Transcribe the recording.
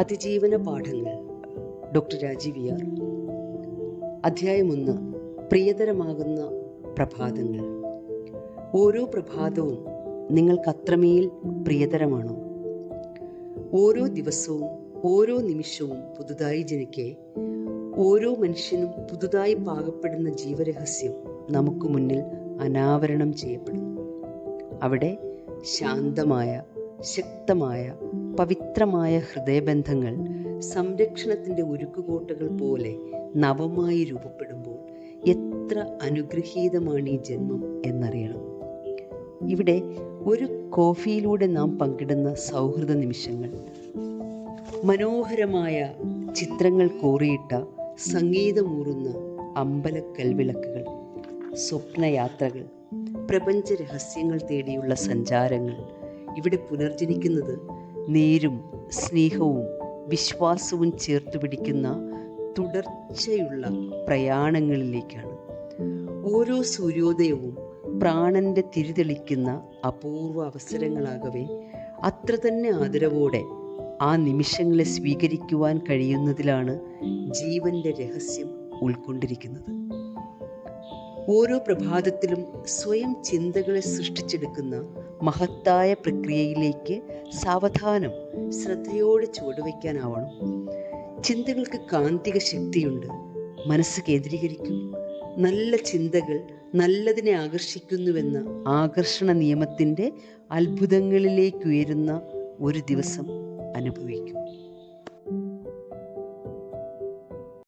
അതിജീവന പാഠങ്ങൾ. Doctor Rajeev R. അധ്യായം 1. പ്രിയതരമാകുന്ന പ്രഭാതങ്ങൾ. ഓരോ പ്രഭാതവും നിങ്ങൾക്കത്രമേൽ പ്രിയതരമാണോ? ഓരോ ദിവസവും ഓരോ നിമിഷവും പുതുതായി ജനിക്കെ ഓരോ മനുഷ്യനും പുതുതായി പാകപ്പെടുന്ന ജീവരഹസ്യം നമുക്ക് മുന്നിൽ അനാവരണം ചെയ്യപ്പെടുന്നു. അവിടെ ശാന്തമായ, ശക്തമായ, പവിത്രമായ ഹൃദയബന്ധങ്ങൾ സംരക്ഷണത്തിൻ്റെ ഉരുക്കുകോട്ടകൾ പോലെ നവമായി രൂപപ്പെടുമ്പോൾ എത്ര അനുഗ്രഹീതമാണ് ഈ ജന്മം എന്നറിയണം. ഇവിടെ ഒരു കോഫിയിലൂടെ നാം പങ്കിടുന്ന സൗഹൃദ നിമിഷങ്ങൾ, മനോഹരമായ ചിത്രങ്ങൾ കോറിയിട്ട സംഗീതമൂറുന്ന അമ്പലക്കൽവിളക്കുകൾ, സ്വപ്നയാത്രകൾ, പ്രപഞ്ച രഹസ്യങ്ങൾ തേടിയുള്ള സഞ്ചാരങ്ങൾ. ഇവിടെ പുനർജനിക്കുന്നത് നേരും സ്നേഹവും വിശ്വാസവും ചേർത്ത് പിടിക്കുന്ന തുടർച്ചയുള്ള പ്രയാണങ്ങളിലേക്കാണ്. ഓരോ സൂര്യോദയവും പ്രാണന്റെ തിരിതെളിക്കുന്ന അപൂർവ അവസരങ്ങളാകവേ അത്ര തന്നെ ആദരവോടെ ആ നിമിഷങ്ങളെ സ്വീകരിക്കുവാൻ കഴിയുന്നതിലാണ് ജീവന്റെ രഹസ്യം ഉൾക്കൊണ്ടിരിക്കുന്നത്. ഓരോ പ്രഭാതത്തിലും സ്വയം ചിന്തകളെ സൃഷ്ടിച്ചെടുക്കുന്ന മഹത്തായ പ്രക്രിയയിലേക്ക് സാവധാനം ശ്രദ്ധയോടെ ചുവടുവയ്ക്കാനാവണം. ചിന്തകൾക്ക് കാന്തിക ശക്തിയുണ്ട്. മനസ്സ് കേന്ദ്രീകരിക്കും. നല്ല ചിന്തകൾ നല്ലതിനെ ആകർഷിക്കുന്നുവെന്ന ആകർഷണ നിയമത്തിൻ്റെ അത്ഭുതങ്ങളിലേക്കുയരുന്ന ഒരു ദിവസം അനുഭവിക്കും.